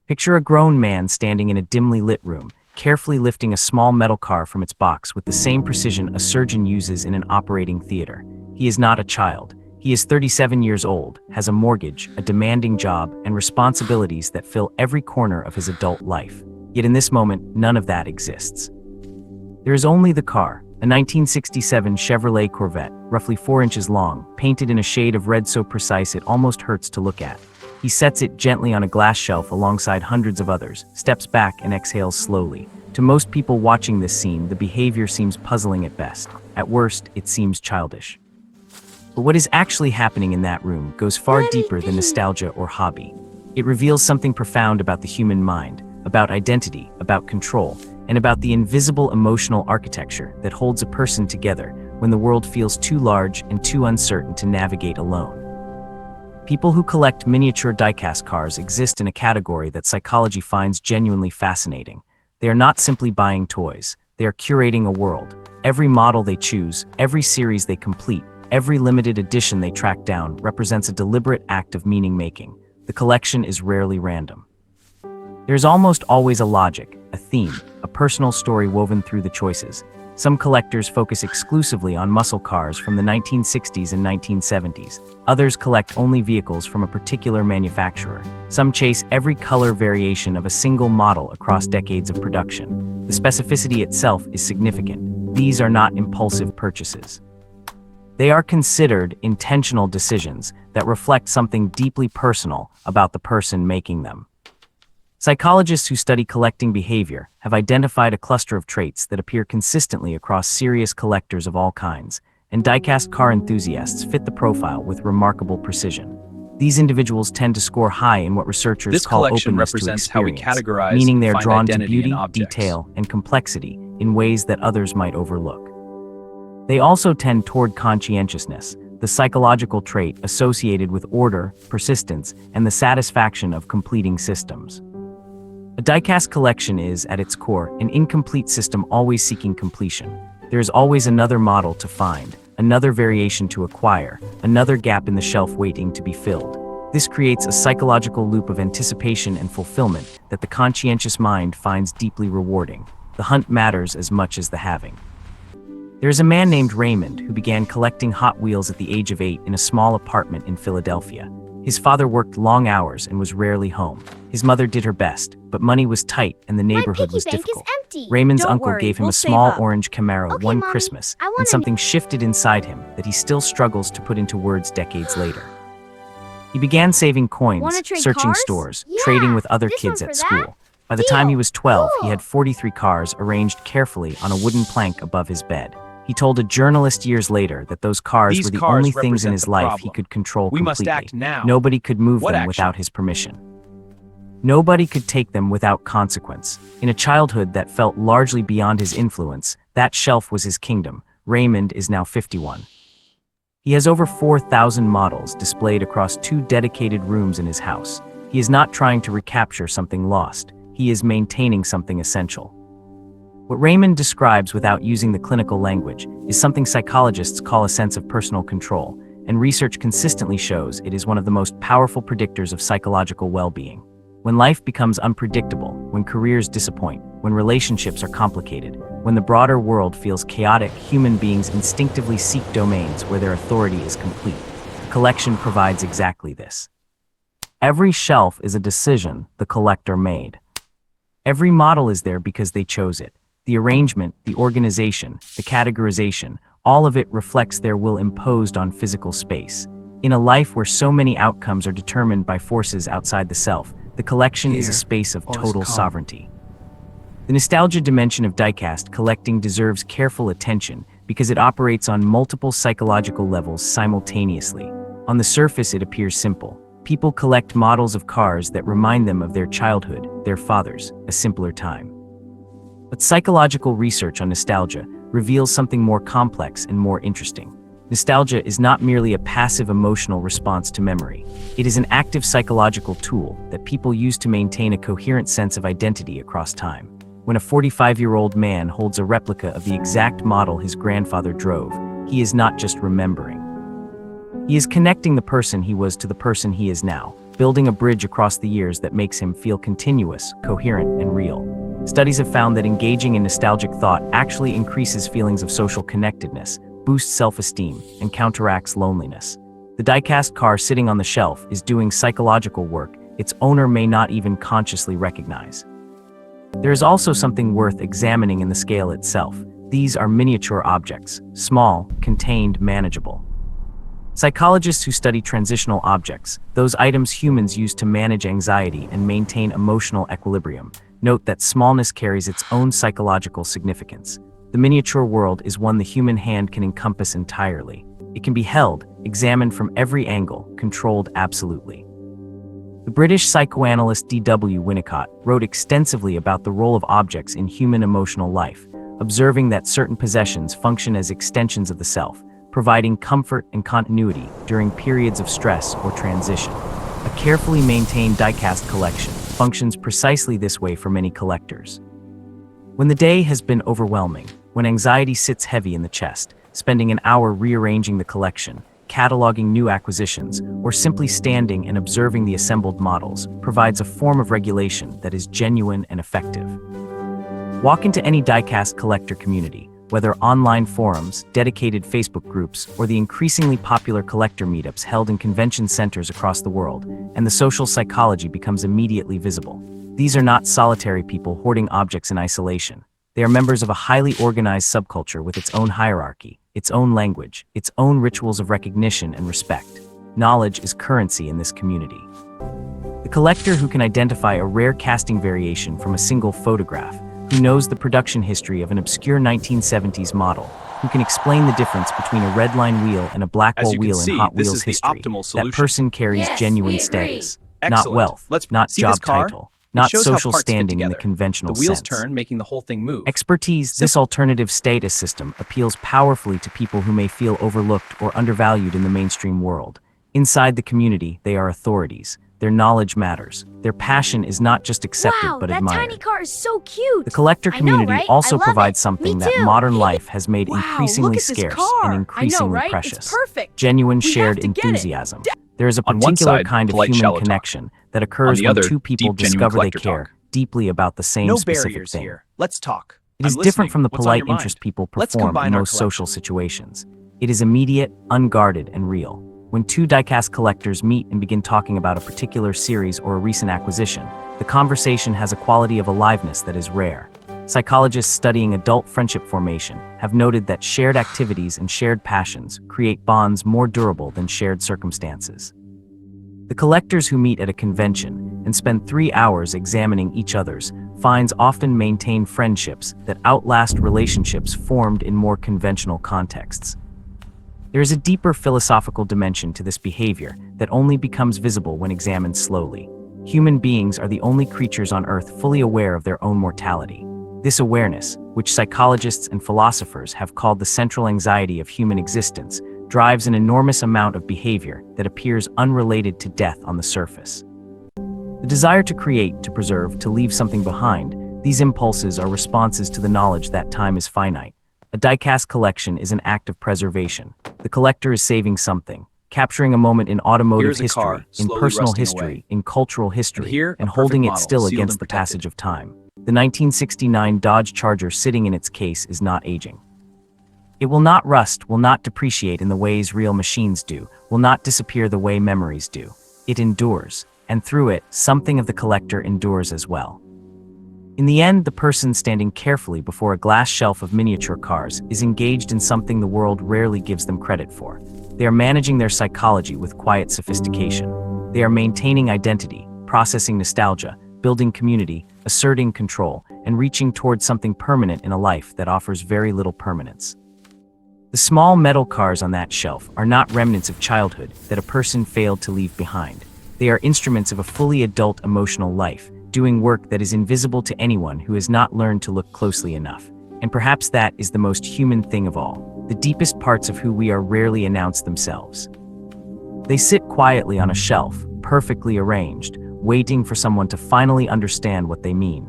Picture a grown man standing in a dimly lit room, carefully lifting a small metal car from its box with the same precision a surgeon uses in an operating theater. He is not a child. He is 37 years old, has a mortgage, a demanding job, and responsibilities that fill every corner of his adult life. Yet in this moment, none of that exists. There is only the car, a 1967 Chevrolet Corvette, roughly 4 inches long, painted in a shade of red so precise it almost hurts to look at. He sets it gently on a glass shelf alongside hundreds of others, steps back and exhales slowly. To most people watching this scene, the behavior seems puzzling at best. At worst, it seems childish. But what is actually happening in that room goes far deeper than nostalgia or hobby. It reveals something profound about the human mind, about identity, about control, and about the invisible emotional architecture that holds a person together when the world feels too large and too uncertain to navigate alone. People who collect miniature die-cast cars exist in a category that psychology finds genuinely fascinating. They are not simply buying toys. They are curating a world. Every model they choose, every series they complete, every limited edition they track down represents a deliberate act of meaning-making. The collection is rarely random. There's almost always a logic, a theme, a personal story woven through the choices. Some collectors focus exclusively on muscle cars from the 1960s and 1970s. Others collect only vehicles from a particular manufacturer. Some chase every color variation of a single model across decades of production. The specificity itself is significant. These are not impulsive purchases. They are considered intentional decisions that reflect something deeply personal about the person making them. Psychologists who study collecting behavior have identified a cluster of traits that appear consistently across serious collectors of all kinds, and die-cast car enthusiasts fit the profile with remarkable precision. These individuals tend to score high in what researchers call openness to experience, meaning they are drawn to beauty, detail, and complexity in ways that others might overlook. They also tend toward conscientiousness, the psychological trait associated with order, persistence, and the satisfaction of completing systems. A die-cast collection is, at its core, an incomplete system always seeking completion. There is always another model to find, another variation to acquire, another gap in the shelf waiting to be filled. This creates a psychological loop of anticipation and fulfillment that the conscientious mind finds deeply rewarding. The hunt matters as much as the having. There is a man named Raymond who began collecting Hot Wheels at the age of 8 in a small apartment in Philadelphia. His father worked long hours and was rarely home. His mother did her best, but money was tight and the neighborhood was difficult. Raymond's uncle gave him a small orange Camaro one Christmas, and something shifted inside him that he still struggles to put into words decades later. He began saving coins, searching stores, trading with other kids at school. By the time he was 12, he had 43 cars arranged carefully on a wooden plank above his bed. He told a journalist years later that those cars were the only things in his life he could control completely. We must act now. Nobody could move them without his permission. Nobody could take them without consequence. In a childhood that felt largely beyond his influence, that shelf was his kingdom. Raymond is now 51. He has over 4,000 models displayed across 2 dedicated rooms in his house. He is not trying to recapture something lost. He is maintaining something essential. What Raymond describes without using the clinical language is something psychologists call a sense of personal control, and research consistently shows it is one of the most powerful predictors of psychological well-being. When life becomes unpredictable, when careers disappoint, when relationships are complicated, when the broader world feels chaotic, human beings instinctively seek domains where their authority is complete. The collection provides exactly this. Every shelf is a decision the collector made. Every model is there because they chose it. The arrangement, the organization, the categorization, all of it reflects their will imposed on physical space. In a life where so many outcomes are determined by forces outside the self, the collection is a space of total sovereignty. The nostalgia dimension of diecast collecting deserves careful attention because it operates on multiple psychological levels simultaneously. On the surface, it appears simple. People collect models of cars that remind them of their childhood, their fathers, a simpler time. But psychological research on nostalgia reveals something more complex and more interesting. Nostalgia is not merely a passive emotional response to memory. It is an active psychological tool that people use to maintain a coherent sense of identity across time. When a 45-year-old man holds a replica of the exact model his grandfather drove, he is not just remembering. He is connecting the person he was to the person he is now. building a bridge across the years that makes him feel continuous, coherent, and real. Studies have found that engaging in nostalgic thought actually increases feelings of social connectedness, boosts self-esteem, and counteracts loneliness. The die-cast car sitting on the shelf is doing psychological work its owner may not even consciously recognize. There is also something worth examining in the scale itself. These are miniature objects, small, contained, manageable. Psychologists who study transitional objects, those items humans use to manage anxiety and maintain emotional equilibrium, note that smallness carries its own psychological significance. The miniature world is one the human hand can encompass entirely. It can be held, examined from every angle, controlled absolutely. The British psychoanalyst D.W. Winnicott wrote extensively about the role of objects in human emotional life, observing that certain possessions function as extensions of the self, providing comfort and continuity during periods of stress or transition. A carefully maintained die-cast collection functions precisely this way for many collectors. When the day has been overwhelming, when anxiety sits heavy in the chest, spending an hour rearranging the collection, cataloging new acquisitions, or simply standing and observing the assembled models provides a form of regulation that is genuine and effective. Walk into any die-cast collector community, whether online forums, dedicated Facebook groups, or the increasingly popular collector meetups held in convention centers across the world, and the social psychology becomes immediately visible. These are not solitary people hoarding objects in isolation. They are members of a highly organized subculture with its own hierarchy, its own language, its own rituals of recognition and respect. Knowledge is currency in this community. The collector who can identify a rare casting variation from a single photograph, who knows the production history of an obscure 1970s model, who can explain the difference between a redline wheel and a Blackwell wheel in Hot Wheels history. That person carries genuine status, not wealth, not job title, not social standing in the conventional sense. The wheels turn, making the whole thing move. Expertise. This alternative status system appeals powerfully to people who may feel overlooked or undervalued in the mainstream world. Inside the community, they are authorities. Their knowledge matters. Their passion is not just accepted but admired. Wow, that tiny car is so cute! The collector community also provides it. something Me that too. modern life has made Wow, increasingly look at this scarce car. and increasingly I know, right? precious. It's perfect. Genuine We have shared to get it. enthusiasm. There is a On one particular side, kind of polite human shallow talk. connection that occurs the when other, two people deep, genuine discover they collector care talk. deeply about the same No specific barriers thing. here. Let's talk. It is I'm different listening. from the What's on your polite interest mind? people Let's perform combine in our most social collections. situations. It is immediate, unguarded, and real. When two die-cast collectors meet and begin talking about a particular series or a recent acquisition, the conversation has a quality of aliveness that is rare. Psychologists studying adult friendship formation have noted that shared activities and shared passions create bonds more durable than shared circumstances. The collectors who meet at a convention and spend 3 hours examining each other's finds often maintain friendships that outlast relationships formed in more conventional contexts. There is a deeper philosophical dimension to this behavior that only becomes visible when examined slowly. Human beings are the only creatures on Earth fully aware of their own mortality. This awareness, which psychologists and philosophers have called the central anxiety of human existence, drives an enormous amount of behavior that appears unrelated to death on the surface. The desire to create, to preserve, to leave something behind, these impulses are responses to the knowledge that time is finite. A die-cast collection is an act of preservation. The collector is saving something, capturing a moment in automotive Here's a car history, in slowly personal rusting history, away. in cultural history, And here, a and holding perfect it still model, sealed against and the protected. passage of time. The 1969 Dodge Charger sitting in its case is not aging. It will not rust, will not depreciate in the ways real machines do, will not disappear the way memories do. It endures, and through it, something of the collector endures as well. In the end, the person standing carefully before a glass shelf of miniature cars is engaged in something the world rarely gives them credit for. They are managing their psychology with quiet sophistication. They are maintaining identity, processing nostalgia, building community, asserting control, and reaching towards something permanent in a life that offers very little permanence. The small metal cars on that shelf are not remnants of childhood that a person failed to leave behind. They are instruments of a fully adult emotional life, doing work that is invisible to anyone who has not learned to look closely enough. And perhaps that is the most human thing of all. The deepest parts of who we are rarely announce themselves. They sit quietly on a shelf, perfectly arranged, waiting for someone to finally understand what they mean.